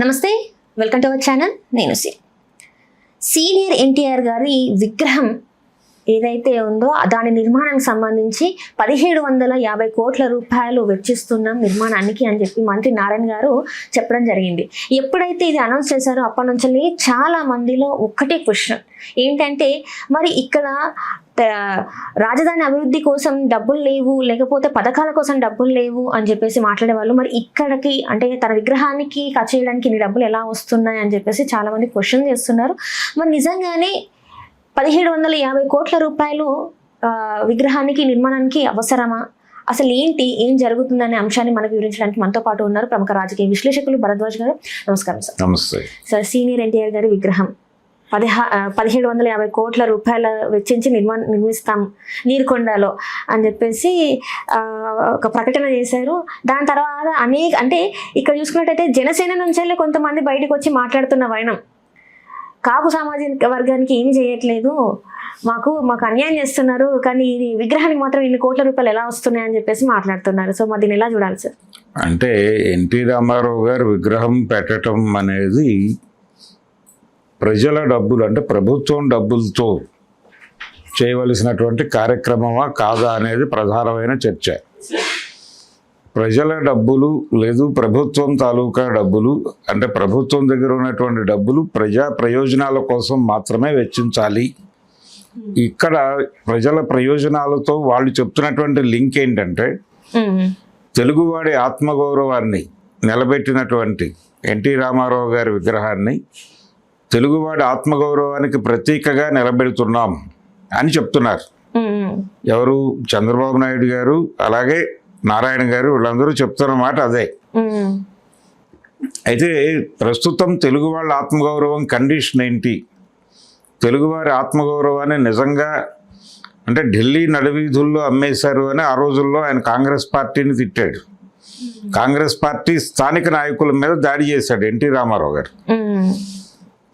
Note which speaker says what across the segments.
Speaker 1: నమస్తే, welcome to our channel. నేను senior NTR గారి విగ్రహం ఏదైతే ఉందో దాని నిర్మాణానికి సంబంధించి 1750 కోట్ల రూపాయలు వెచ్చిస్తున్నాం నిర్మాణానికి అని చెప్పి మంత్రి నారాయణ గారు చెప్పడం జరిగింది. ఎప్పుడైతే ఇది అనౌన్స్ చేశారో అప్పటి నుంచి చాలా మందిలో ఒక్కటే క్వశ్చన్ ఏంటంటే, మరి ఇక్కడ రాజధాని అభివృద్ధి కోసం డబ్బులు లేవు, లేకపోతే పథకాల కోసం డబ్బులు లేవు అని చెప్పేసి మాట్లాడేవాళ్ళు. మరి ఇక్కడికి అంటే తన విగ్రహానికి ఖర్చు చేయడానికి ఇన్ని డబ్బులు ఎలా వస్తున్నాయి అని చెప్పేసి చాలా మంది క్వశ్చన్ చేస్తున్నారు. మరి నిజంగానే 1750 కోట్ల రూపాయలు విగ్రహానికి నిర్మాణానికి అవసరమా? అసలు ఏం జరుగుతుందనే అంశాన్ని మనకు వివరించడానికి మనతో పాటు ఉన్నారు ప్రముఖ రాజకీయ విశ్లేషకులు భరద్వాజ్ గారు. నమస్కారం సార్.
Speaker 2: నమస్తే
Speaker 1: సార్. సీనియర్ ఎన్టీఆర్ గారి విగ్రహం 1750 కోట్ల రూపాయల వెచ్చించి నిర్మిస్తాం నీరుకొండలో అని చెప్పేసి ఒక ప్రకటన చేశారు. దాని తర్వాత అంటే ఇక్కడ చూసుకున్నట్టయితే జనసేన నుంచి కొంతమంది బయటకు వచ్చి మాట్లాడుతున్న వైనం, కాపు సామాజిక వర్గానికి ఏమి చేయట్లేదు, మాకు అన్యాయం చేస్తున్నారు, కానీ ఇది విగ్రహానికి మాత్రం ఇన్ని కోట్ల రూపాయలు ఎలా వస్తున్నాయి అని చెప్పేసి మాట్లాడుతున్నారు. సో మరి దీన్ని ఎలా చూడాలి సార్?
Speaker 2: అంటే ఎన్టీ రామారావు గారు విగ్రహం పెట్టడం అనేది ప్రజల డబ్బులు అంటే ప్రభుత్వం డబ్బులతో చేయవలసినటువంటి కార్యక్రమమా కాదా అనేది ప్రధానమైన చర్చ. ప్రజల డబ్బులు లేదు ప్రభుత్వం తాలూకా డబ్బులు అంటే ప్రభుత్వం దగ్గర ఉన్నటువంటి డబ్బులు ప్రజా ప్రయోజనాల కోసం మాత్రమే వెచ్చించాలి. ఇక్కడ ప్రజల ప్రయోజనాలతో వాళ్ళు చెప్తున్నటువంటి లింక్ ఏంటంటే, తెలుగువాడి ఆత్మగౌరవాన్ని నిలబెట్టినటువంటి ఎన్టీ రామారావు గారి విగ్రహాన్ని తెలుగువాడి ఆత్మగౌరవానికి ప్రతీకగా నిలబెడుతున్నాం అని చెప్తున్నారు. ఎవరు? చంద్రబాబు నాయుడు గారు, అలాగే నారాయణ గారు, వీళ్ళందరూ చెప్తున్న మాట అదే. అయితే ప్రస్తుతం తెలుగు వాళ్ళ ఆత్మగౌరవం కండిషన్ ఏంటి? తెలుగువారి ఆత్మగౌరవాన్ని నిజంగా అంటే ఢిల్లీ నడివీధుల్లో అమ్మేశారు అని ఆ రోజుల్లో ఆయన కాంగ్రెస్ పార్టీని తిట్టాడు. కాంగ్రెస్ పార్టీ స్థానిక నాయకుల మీద దాడి చేశాడు ఎన్టీ రామారావు గారు.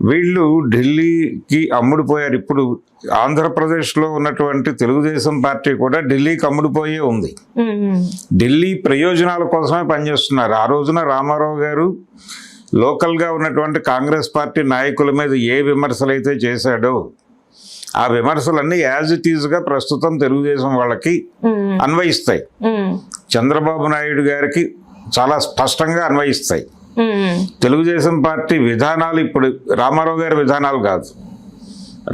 Speaker 2: వీళ్ళు ఢిల్లీకి అమ్ముడుపోయారు. ఇప్పుడు ఆంధ్రప్రదేశ్లో ఉన్నటువంటి తెలుగుదేశం పార్టీ కూడా ఢిల్లీకి అమ్ముడుపోయే ఉంది. ఢిల్లీ ప్రయోజనాల కోసమే పనిచేస్తున్నారు. ఆ రోజున రామారావు గారు లోకల్గా ఉన్నటువంటి కాంగ్రెస్ పార్టీ నాయకుల మీద ఏ విమర్శలు అయితే చేశాడో ఆ విమర్శలన్నీ యాజ్ ఇట్ ఈజ్గా ప్రస్తుతం తెలుగుదేశం వాళ్ళకి అన్వయిస్తాయి. చంద్రబాబు నాయుడు గారికి చాలా స్పష్టంగా అన్వయిస్తాయి. తెలుగుదేశం పార్టీ విధానాలు ఇప్పుడు రామారావు గారి విధానాలు కాదు.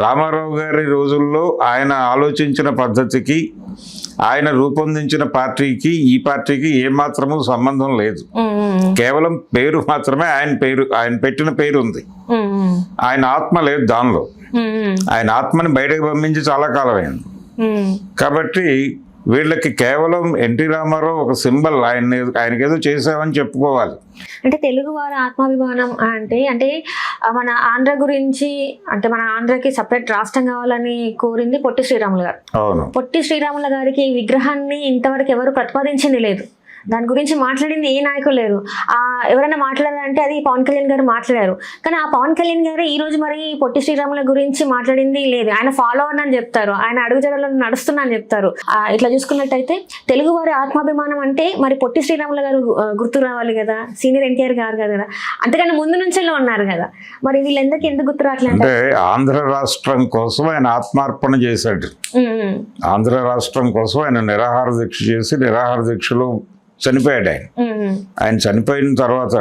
Speaker 2: రామారావు గారి రోజుల్లో ఆయన ఆలోచించిన పద్ధతికి, ఆయన రూపొందించిన పార్టీకి ఈ పార్టీకి ఏమాత్రము సంబంధం లేదు. కేవలం పేరు మాత్రమే ఆయన పెట్టిన పేరు ఉంది. ఆయన ఆత్మ లేదు దానిలో. ఆయన ఆత్మని బయటకు పంపించి చాలా కాలం అయింది. కాబట్టి వీళ్ళకి కేవలం ఎన్టీ రామారావు ఒక సింబల్. ఆయనకేదో చేసామని చెప్పుకోవాలి.
Speaker 1: అంటే తెలుగు వారి ఆత్మాభిమానం అంటే మన ఆంధ్ర గురించి, అంటే మన ఆంధ్రకి సపరేట్ రాష్ట్రం కావాలని కోరింది పొట్టి శ్రీరాములు గారు.
Speaker 2: అవును.
Speaker 1: పొట్టి శ్రీరాములు గారికి విగ్రహాన్ని ఇంతవరకు ఎవరు ప్రతిపాదించింది లేదు. దాని గురించి మాట్లాడింది ఏ నాయకులు లేరు. ఎవరైనా మాట్లాడారంటే అది పవన్ కళ్యాణ్ గారు మాట్లాడారు. కానీ ఆ పవన్ కళ్యాణ్ గారు ఈ రోజు మరి పొట్టి శ్రీరాముల గురించి మాట్లాడింది లేదు. ఆయన ఫాలోవర్ అని చెప్తారు, ఆయన అడుగుజాడలో నడుస్తున్నా అని చెప్తారు. ఇట్లా చూసుకున్నట్టయితే తెలుగు వారి ఆత్మాభిమానం అంటే మరి పొట్టి శ్రీరాముల గారు గుర్తు రావాలి కదా, సీనియర్ ఎన్టీఆర్ గారు కదా, అంతకన్నా ముందు నుంచే ఉన్నారు కదా. మరి వీళ్ళందరికీ ఎందుకు గుర్తు రావట్లేదు?
Speaker 2: అంటే ఆంధ్ర రాష్ట్రం కోసం ఆయన ఆత్మార్పణ చేశాడు. ఆంధ్ర రాష్ట్రం కోసం ఆయన నిరాహార దీక్ష చేసి నిరాహార దీక్షలో చనిపోయాడు. ఆయన చనిపోయిన తర్వాత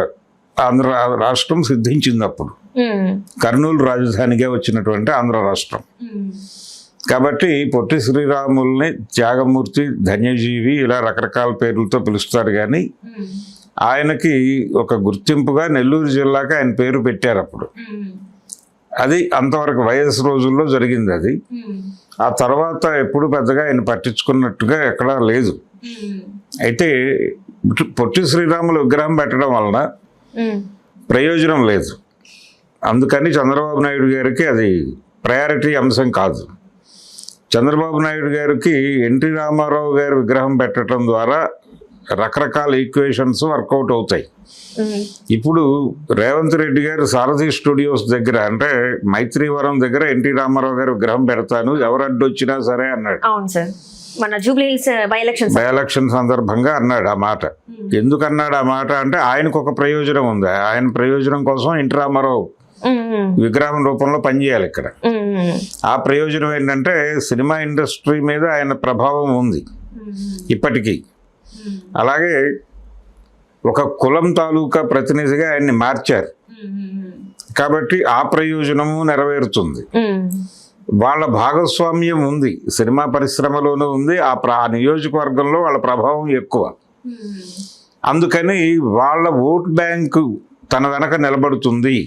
Speaker 2: ఆంధ్ర రాష్ట్రం సిద్ధించింది. అప్పుడు కర్నూలు రాజధానిగా వచ్చినటువంటి ఆంధ్ర రాష్ట్రం. కాబట్టి పొట్టి శ్రీరాముల్ని త్యాగమూర్తి, ధన్యజీవి ఇలా రకరకాల పేర్లతో పిలుస్తారు. కానీ ఆయనకి ఒక గుర్తింపుగా నెల్లూరు జిల్లాకి ఆయన పేరు పెట్టారు అప్పుడు. అది అంతవరకు వైఎస్ రోజుల్లో జరిగింది. అది ఆ తర్వాత ఎప్పుడు పెద్దగా ఆయన పట్టించుకున్నట్టుగా ఎక్కడా లేదు. అయితే పొట్టి శ్రీరాములు విగ్రహం పెట్టడం వలన ప్రయోజనం లేదు. అందుకని చంద్రబాబు నాయుడు గారికి అది ప్రయారిటీ అంశం కాదు. చంద్రబాబు నాయుడు గారికి ఎన్టీ రామారావు గారి విగ్రహం పెట్టడం ద్వారా రకరకాల ఈక్వేషన్స్ వర్కౌట్ అవుతాయి. ఇప్పుడు రేవంత్ రెడ్డి గారు సారథి స్టూడియోస్ దగ్గర అంటే మైత్రివరం దగ్గర ఎన్టీ రామారావు గారు విగ్రహం పెడతాను, ఎవరు అడ్డు వచ్చినా సరే అన్నాడు.
Speaker 1: మన జూబ్లీ హిల్స్ బై
Speaker 2: ఎలక్షన్ సందర్భంగా అన్నాడు ఆ మాట. ఎందుకు అన్నాడు ఆ మాట అంటే ఆయనకు ఒక ప్రయోజనం ఉంది. ఆయన ప్రయోజనం కోసం ఎన్టీ రామారావు విగ్రహం రూపంలో పనిచేయాలి ఇక్కడ. ఆ ప్రయోజనం ఏంటంటే సినిమా ఇండస్ట్రీ మీద ఆయన ప్రభావం ఉంది ఇప్పటికీ. అలాగే ఒక కులం తాలూకా ప్రతినిధిగా ఆయన్ని మార్చారు కాబట్టి ఆ ప్రయోజనము నెరవేరుతుంది. వాళ్ళ భాగస్వామ్యం ఉంది, సినిమా పరిశ్రమలోనూ ఉంది, ఆ నియోజకవర్గంలో వాళ్ళ ప్రభావం ఎక్కువ. అందుకని వాళ్ళ ఓట్ బ్యాంకు తన వెనక నిలబడుతుంది.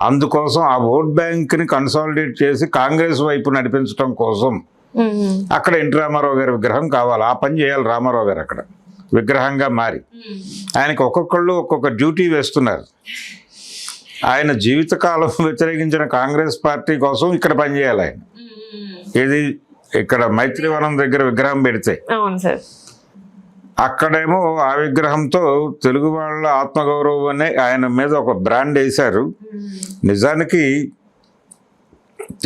Speaker 2: అందుకోసం ఆ ఓట్ బ్యాంక్ని కన్సాలిడేట్ చేసి కాంగ్రెస్ వైపు నడిపించడం కోసం అక్కడ ఎన్టీ రామారావు గారి విగ్రహం కావాలి. ఆ పని చేయాలి రామారావు గారు అక్కడ విగ్రహంగా మారి. ఆయనకి ఒక్కొక్కళ్ళు ఒక్కొక్క డ్యూటీ వేస్తున్నారు. ఆయన జీవితకాలం వ్యతిరేకించిన కాంగ్రెస్ పార్టీ కోసం ఇక్కడ పనిచేయాలి ఆయన. ఇది ఇక్కడ మైత్రివనం దగ్గర విగ్రహం పెడితే అక్కడేమో ఆ విగ్రహంతో తెలుగు వాళ్ళ ఆత్మగౌరవం అనే ఆయన మీద ఒక బ్రాండ్ వేశారు. నిజానికి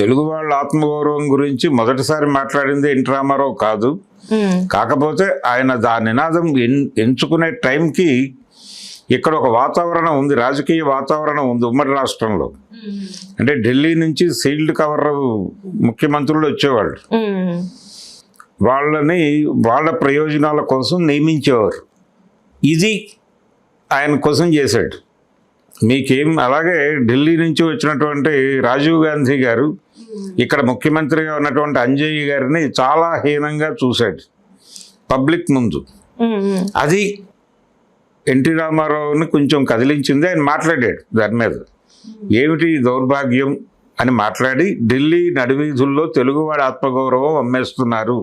Speaker 2: తెలుగు వాళ్ళ ఆత్మగౌరవం గురించి మొదటిసారి మాట్లాడింది ఎన్టీ రామారావు కాదు. కాకపోతే ఆయన ఆ నినాదం ఎంచుకునే టైంకి ఇక్కడ ఒక వాతావరణం ఉంది, రాజకీయ వాతావరణం ఉంది ఉమ్మడి రాష్ట్రంలో. అంటే ఢిల్లీ నుంచి సీల్డ్ కవర్ ముఖ్యమంత్రులు వచ్చేవాళ్ళు, వాళ్ళని వాళ్ళ ప్రయోజనాల కోసం నియమించేవారు. ఇది ఆయన కోసం చేశాడు. మీకేం అలాగే ఢిల్లీ నుంచి వచ్చినటువంటి రాజీవ్ గాంధీ గారు ఇక్కడ ముఖ్యమంత్రిగా ఉన్నటువంటి అంజయ్ గారిని చాలా హీనంగా చూశాడు పబ్లిక్ ముందు. అది ఎన్టీ రామారావుని కొంచెం కదిలించింది. ఆయన మాట్లాడాడు దాని మీద, ఏమిటి దౌర్భాగ్యం అని మాట్లాడి ఢిల్లీ నడివీధుల్లో తెలుగువాడి ఆత్మగౌరవం అమ్మేస్తున్నారు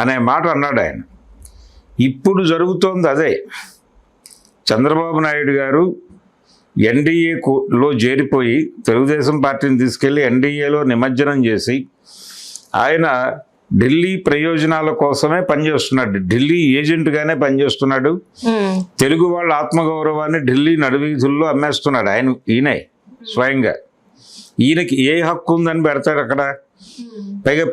Speaker 2: అనే మాట అన్నాడు ఆయన. ఇప్పుడు జరుగుతోంది అదే. చంద్రబాబు నాయుడు గారు ఎన్డీఏలో చేరిపోయి తెలుగుదేశం పార్టీని తీసుకెళ్ళి ఎన్డీఏలో నిమజ్జనం చేసి ఆయన ఢిల్లీ ప్రయోజనాల కోసమే పనిచేస్తున్నాడు, ఢిల్లీ ఏజెంట్గానే పనిచేస్తున్నాడు. తెలుగు వాళ్ళ ఆత్మగౌరవాన్ని ఢిల్లీ నడివీధుల్లో అమ్మేస్తున్నాడు ఈయనే స్వయంగా. ఈయనకి ఏ హక్కు ఉందని పెడతాడు అక్కడ? పైగా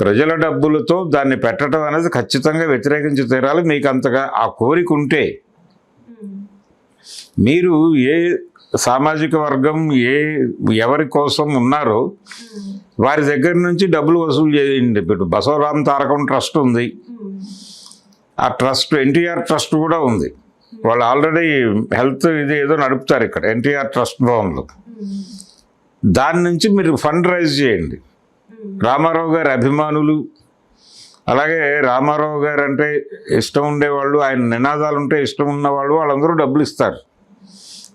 Speaker 2: ప్రజల డబ్బులతో దాన్ని పెట్టడం అనేది ఖచ్చితంగా వ్యతిరేకించి తీరాలి. మీకు అంతగా ఆ కోరిక ఉంటే మీరు ఏ సామాజిక వర్గం ఎవరి కోసం ఉన్నారో వారి దగ్గర నుంచి డబ్బులు వసూలు చేయండి. ఇప్పుడు బసవరామ్ తారకం ట్రస్ట్ ఉంది, ఆ ట్రస్ట్ ఎన్టీఆర్ ట్రస్ట్ కూడా ఉంది. వాళ్ళు ఆల్రెడీ హెల్త్ ఇది ఏదో నడుపుతారు ఇక్కడ ఎన్టీఆర్ ట్రస్ట్ భవన్లో. దాని నుంచి మీరు ఫండ్ రైజ్ చేయండి. రామారావు గారి అభిమానులు, అలాగే రామారావు గారు అంటే ఇష్టం ఉండేవాళ్ళు, ఆయన నినాదాలు ఉంటే ఇష్టం ఉన్నవాళ్ళు, వాళ్ళందరూ డబ్బులు ఇస్తారు.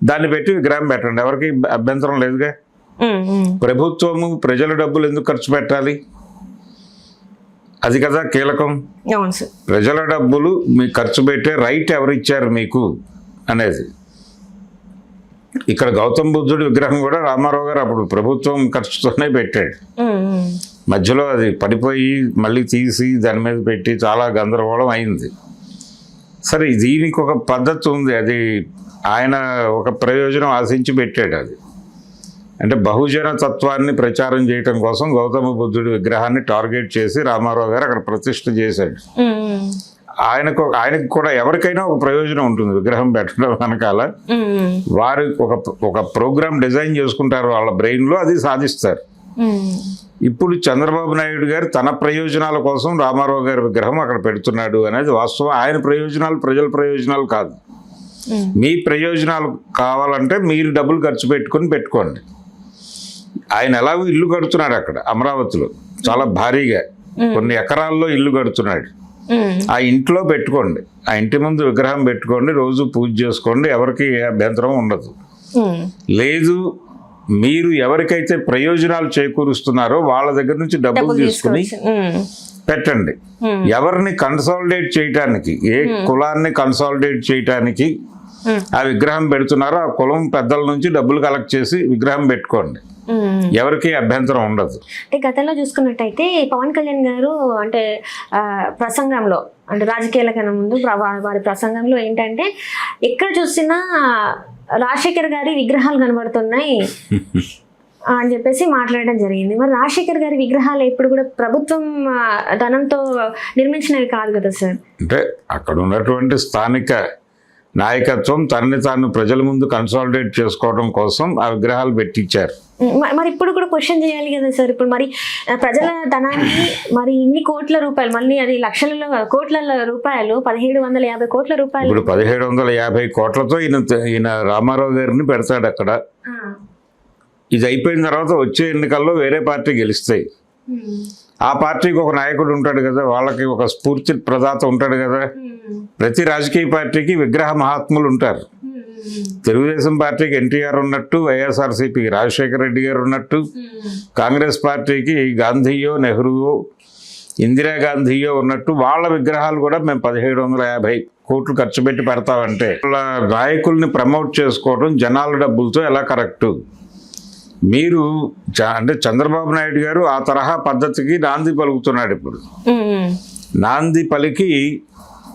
Speaker 2: దాన్ని పెట్టి విగ్రహం పెట్టండి, ఎవరికి అభ్యంతరం లేదుగా. ప్రభుత్వము ప్రజల డబ్బులు ఎందుకు ఖర్చు పెట్టాలి? అది కదా కీలకం. ప్రజల డబ్బులు మీకు ఖర్చు పెట్టే రైట్ ఎవరిచ్చారు మీకు అనేది. ఇక్కడ గౌతమ్ బుద్ధుడి విగ్రహం కూడా రామారావు గారు అప్పుడు ప్రభుత్వం ఖర్చుతోనే పెట్టాడు. మధ్యలో అది పడిపోయి మళ్ళీ తీసి దాని మీద పెట్టి చాలా గందరగోళం అయింది. సరే, దీనికి ఒక పద్ధతి ఉంది. అది ఆయన ఒక ప్రయోజనం ఆశించి పెట్టాడు. అది అంటే బహుజన తత్వాన్ని ప్రచారం చేయటం కోసం గౌతమ బుద్ధుడి విగ్రహాన్ని టార్గెట్ చేసి రామారావు గారు అక్కడ ప్రతిష్ఠ చేశాడు. ఆయనకు కూడా ఎవరికైనా ఒక ప్రయోజనం ఉంటుంది విగ్రహం పెట్టడం వెనకాల. వారు ఒక ప్రోగ్రామ్ డిజైన్ చేసుకుంటారు వాళ్ళ బ్రెయిన్లో, అది సాధిస్తారు. ఇప్పుడు చంద్రబాబు నాయుడు గారు తన ప్రయోజనాల కోసం రామారావు గారి విగ్రహం అక్కడ పెడుతున్నాడు అనేది వాస్తవం. ఆయన ప్రయోజనాలు ప్రజల ప్రయోజనాలు కాదు. మీ ప్రయోజనాలు కావాలంటే మీరు డబ్బులు ఖర్చు పెట్టుకోండి. ఆయన ఎలాగో ఇల్లు కడుతున్నాడు అక్కడ అమరావతిలో, చాలా భారీగా కొన్ని ఎకరాల్లో ఇల్లు కడుతున్నాడు. ఆ ఇంట్లో పెట్టుకోండి, ఆ ఇంటి ముందు విగ్రహం పెట్టుకోండి, రోజు పూజ చేసుకోండి, ఎవరికి అభ్యంతరం ఉండదు. లేదు, మీరు ఎవరికైతే ప్రయోజనాలు చేకూరుస్తున్నారో వాళ్ళ దగ్గర నుంచి డబ్బులు తీసుకుని పెట్టండి. ఎవరిని కన్సాలిడేట్ చేయటానికి, ఏ కులాన్ని కన్సాలిడేట్ చేయటానికి ఆ విగ్రహం పెడుతున్నారో ఆ కులం పెద్దల నుంచి డబ్బులు కలెక్ట్ చేసి విగ్రహం పెట్టుకోండి, ఎవరికి అభ్యంతరం ఉండదు.
Speaker 1: అంటే గతంలో చూసుకున్నట్టయితే పవన్ కళ్యాణ్ గారు అంటే ప్రసంగంలో, అంటే రాజకీయాల కన్నా ముందు వారి ప్రసంగంలో ఏంటంటే ఎక్కడ చూసినా రాజశేఖర్ గారి విగ్రహాలు కనబడుతున్నాయి, అని చెప్పేసి మాట్లాడడం జరిగింది. మరి రాజశేఖర్ గారి విగ్రహాలు ఎప్పుడు కూడా ప్రభుత్వం ధనంతో నిర్మించినవి కాదు కదా సార్.
Speaker 2: అంటే అక్కడ ఉన్నటువంటి స్థానిక నాయకత్వం తనని తాను ప్రజల ముందు కన్సాలిడేట్ చేసుకోవడం కోసం ఆ విగ్రహాలు పెట్టించారు.
Speaker 1: మరి ఇప్పుడు కూడా క్వశ్చన్ చేయాలి కదా సార్. ఇప్పుడు మరి ప్రజల ధనాన్ని మరి ఇన్ని కోట్ల రూపాయలు, మళ్ళీ అది లక్షలలో కోట్ల రూపాయలు, 1750 కోట్ల రూపాయలు,
Speaker 2: ఇప్పుడు 1750 కోట్లతో ఈయన రామారావు గారిని పెడతాడు అక్కడ. ఇది అయిపోయిన తర్వాత వచ్చే ఎన్నికల్లో వేరే పార్టీ గెలుస్తాయి. ఆ పార్టీకి ఒక నాయకుడు ఉంటాడు కదా, వాళ్ళకి ఒక స్ఫూర్తి ప్రదాత ఉంటాడు కదా. ప్రతి రాజకీయ పార్టీకి విగ్రహ మహాత్ములు ఉంటారు. తెలుగుదేశం పార్టీకి ఎన్టీఆర్ ఉన్నట్టు, వైఎస్ఆర్సీపీకి రాజశేఖర రెడ్డి గారు ఉన్నట్టు, కాంగ్రెస్ పార్టీకి గాంధీయో నెహ్రూయో ఇందిరాగాంధీయో ఉన్నట్టు వాళ్ళ విగ్రహాలు కూడా మేము 1750 కోట్లు ఖర్చు పెట్టి పెడతామంటే వాళ్ళ నాయకుల్ని ప్రమోట్ చేసుకోవడం జనాల డబ్బులతో ఎలా కరెక్టు? మీరు అంటే చంద్రబాబు నాయుడు గారు ఆ తరహా పద్ధతికి నాంది పలుకుతున్నాడు. ఇప్పుడు నాంది పలికి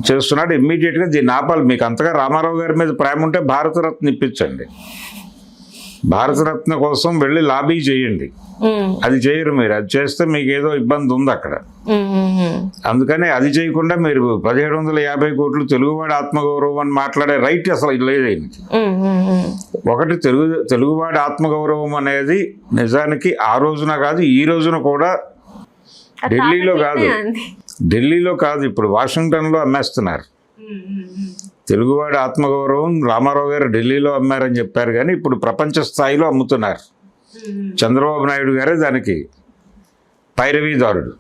Speaker 2: చేస్తున్నాడు. ఇమ్మీడియట్గా దీన్ని ఆపాలి. మీకు అంతగా రామారావు గారి మీద ప్రేమ ఉంటే భారతరత్న ఇప్పించండి. భారతరత్న కోసం వెళ్ళి లాబీ చేయండి. అది చేయరు మీరు. అది చేస్తే మీకు ఏదో ఇబ్బంది ఉంది అక్కడ. అందుకని అది చేయకుండా మీరు 1750 కోట్లు తెలుగువాడి ఆత్మగౌరవం అని మాట్లాడే రైట్ అసలు లేదు. ఒకటి తెలుగువాడి ఆత్మగౌరవం అనేది నిజానికి ఆ రోజున కాదు, ఈ రోజున కూడా ఢిల్లీలో కాదు ఇప్పుడు వాషింగ్టన్లో అమ్మేస్తున్నారు. తెలుగువాడి ఆత్మగౌరవం రామారావు గారు ఢిల్లీలో అమ్మారని చెప్పారు, కానీ ఇప్పుడు ప్రపంచ స్థాయిలో అమ్ముతున్నారు. చంద్రబాబు నాయుడు గారే దానికి పైరవీదారుడు.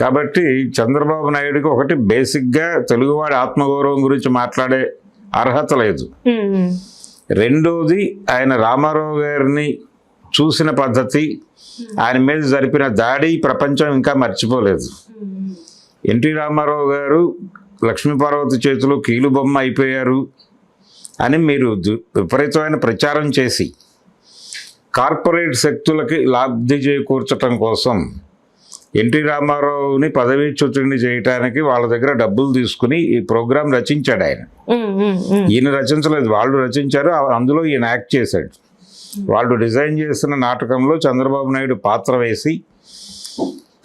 Speaker 2: కాబట్టి చంద్రబాబు నాయుడుకి ఒకటి బేసిక్గా తెలుగువాడి ఆత్మగౌరవం గురించి మాట్లాడే అర్హత లేదు. రెండోది ఆయన రామారావు గారిని చూసిన పద్ధతి, ఆయన మీద జరిపిన దాడి ప్రపంచం ఇంకా మర్చిపోలేదు. ఎన్టీ రామారావు గారు లక్ష్మీపార్వతి చేతిలో కీలుబొమ్మ అయిపోయారు అని మీరు విపరీతమైన ప్రచారం చేసి కార్పొరేట్ శక్తులకి లబ్ధి చేకూర్చడం కోసం ఎన్టీ రామారావుని పదవీచ్యుతుడిని చేయటానికి వాళ్ళ దగ్గర డబ్బులు తీసుకుని ఈ ప్రోగ్రాం రచించాడు ఆయన. ఈయన రచించలేదు, వాళ్ళు రచించారు. అందులో ఈయన యాక్ట్ చేశాడు. వాళ్ళు డిజైన్ చేసిన నాటకంలో చంద్రబాబు నాయుడు పాత్ర వేసి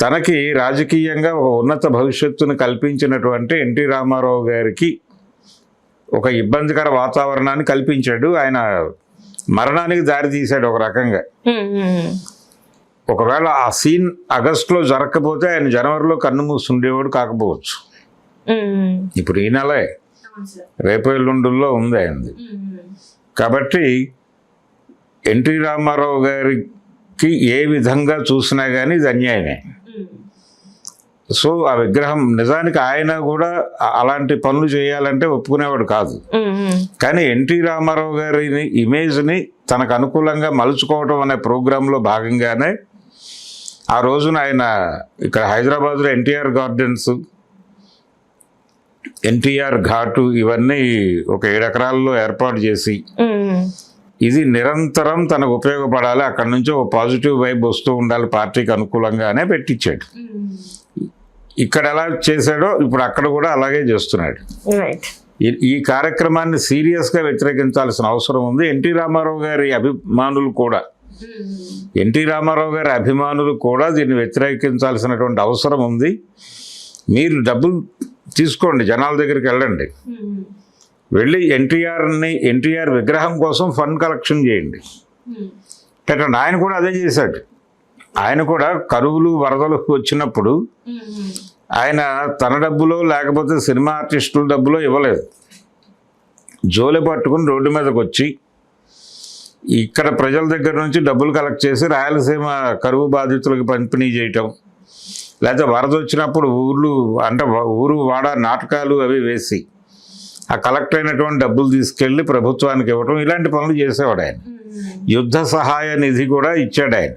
Speaker 2: తనకి రాజకీయంగా ఒక ఉన్నత భవిష్యత్తును కల్పించినటువంటి ఎన్టీ రామారావు గారికి ఒక ఇబ్బందికర వాతావరణాన్ని కల్పించాడు. ఆయన మరణానికి దారి తీశాడు ఒక రకంగా. ఒకవేళ ఆ సీన్ ఆగస్టులో జరగకపోతే ఆయన జనవరిలో కన్ను మూసుండేవాడు కాకపోవచ్చు. ఇప్పుడు ఈ నెలే రేపు ఎల్లుండుల్లో ఉంది ఆయనది. కాబట్టి ఎన్టీ రామారావు గారికి ఏ విధంగా చూసినా కానీ ఇది అన్యాయమే. సో ఆ విగ్రహం నిజానికి ఆయన కూడా అలాంటి పనులు చేయాలంటే ఒప్పుకునేవాడు కాదు. కానీ ఎన్టీ రామారావు గారి ఇమేజ్ని తనకు అనుకూలంగా మలుచుకోవటం అనే ప్రోగ్రాంలో భాగంగానే ఆ రోజున ఆయన ఇక్కడ హైదరాబాద్లో ఎన్టీఆర్ గార్డెన్స్, ఎన్టీఆర్ ఘాటు ఇవన్నీ ఒక 7 ఎకరాల్లో ఏర్పాటు చేసి ఇది నిరంతరం తనకు ఉపయోగపడాలి, అక్కడి నుంచి ఒక పాజిటివ్ వైబ్ వస్తూ ఉండాలి పార్టీకి అనుకూలంగానే పెట్టించాడు. ఇక్కడ ఎలా చేశాడో ఇప్పుడు అక్కడ కూడా అలాగే చేస్తున్నాడు. ఈ కార్యక్రమాన్ని సీరియస్గా వ్యతిరేకించాల్సిన అవసరం ఉంది. ఎన్టీ రామారావు గారి అభిమానులు కూడా దీన్ని వ్యతిరేకించాల్సినటువంటి అవసరం ఉంది. మీరు డబ్బులు తీసుకోండి, జనాల దగ్గరికి వెళ్ళండి, వెళ్ళి ఎన్టీఆర్ విగ్రహం కోసం ఫండ్ కలెక్షన్ చేయండి. ఆయన కూడా అదే చేశాడు. ఆయన కూడా కరువులు వరదలు వచ్చినప్పుడు ఆయన తన డబ్బులో లేకపోతే సినిమా ఆర్టిస్టుల డబ్బులో ఇవ్వలేదు. జోలె పట్టుకుని రోడ్డు మీదకి వచ్చి ఇక్కడ ప్రజల దగ్గర నుంచి డబ్బులు కలెక్ట్ చేసి రాయలసీమ కరువు బాధితులకు పంపిణీ చేయటం, లేకపోతే వరద వచ్చినప్పుడు ఊరు వాడ నాటకాలు అవి వేసి ఆ కలెక్ట్ అయినటువంటి డబ్బులు తీసుకెళ్ళి ప్రభుత్వానికి ఇవ్వటం, ఇలాంటి పనులు చేసేవాడు ఆయన. యుద్ధ సహాయ నిధి కూడా ఇచ్చాడు ఆయన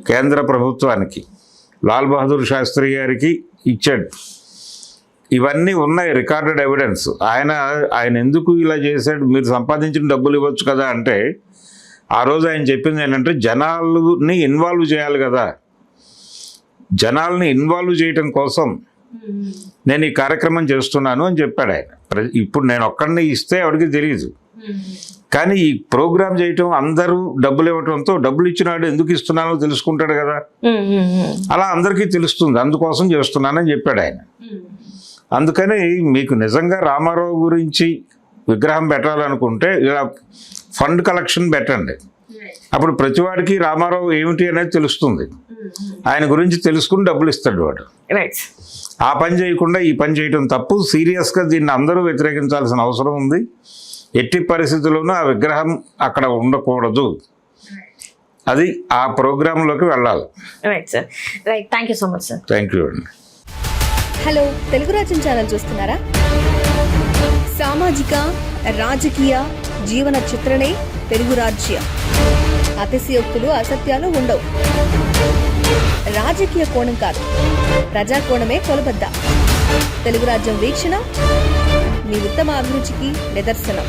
Speaker 2: కేంద్ర ప్రభుత్వానికి, లాల్ బహదూర్ శాస్త్రి గారికి ఇచ్చాడు. ఇవన్నీ ఉన్నాయి, రికార్డెడ్ ఎవిడెన్స్. ఆయన ఎందుకు ఇలా చేశాడు, మీరు సంపాదించిన డబ్బులు ఇవ్వచ్చు కదా అంటే, ఆ రోజు ఆయన చెప్పింది ఏంటంటే జనాలని ఇన్వాల్వ్ చేయాలి కదా, జనాల్ని ఇన్వాల్వ్ చేయటం కోసం నేను ఈ కార్యక్రమం చేస్తున్నాను అని చెప్పాడు ఆయన. ఇప్పుడు నేను ఒక్కడిని ఇస్తే ఎవరికి తెలియదు, కానీ ఈ ప్రోగ్రామ్ చేయటం అందరూ డబ్బులు ఇవ్వటంతో డబ్బులు ఇచ్చినాడు ఎందుకు ఇస్తున్నానో తెలుసుకుంటాడు కదా, అలా అందరికీ తెలుస్తుంది, అందుకోసం చేస్తున్నానని చెప్పాడు ఆయన. అందుకని మీకు నిజంగా రామారావు గురించి విగ్రహం పెట్టాలనుకుంటే ఇలా ఫండ్ కలెక్షన్ పెట్టండి. అప్పుడు ప్రతివాడికి రామారావు ఏమిటి అనేది తెలుస్తుంది. ఆయన గురించి తెలుసుకుని డబ్బులు ఇస్తాడు వాడు. ఆ పని చేయకుండా ఈ పని చేయడం తప్పు. సీరియస్గా దీన్ని అందరూ వ్యతిరేకించాల్సిన అవసరం ఉంది. ఎట్టి పరిస్థితుల్లోనూ ఆ విగ్రహం అక్కడ ఉండకూడదు, అది ఆ ప్రోగ్రాంలోకి వెళ్ళాలి.
Speaker 1: Right sir, right. Thank you so much sir.
Speaker 2: Thank you అండి.
Speaker 3: హలో, తెలుగు రాజ్యం ఛానల్ చూస్తున్నారా? సామాజిక రాజకీయ జీవన చిత్రణే తెలుగు రాజ్యం. అతిశయోక్తులు అసత్యాలు ఉండవు. రాజకీయ కోణం కాదు, ప్రజా కోణమే కొలబద్ద. తెలుగు రాజ్యం వీక్షణ మీ ఉత్తమ అభిరుచికి నిదర్శనం.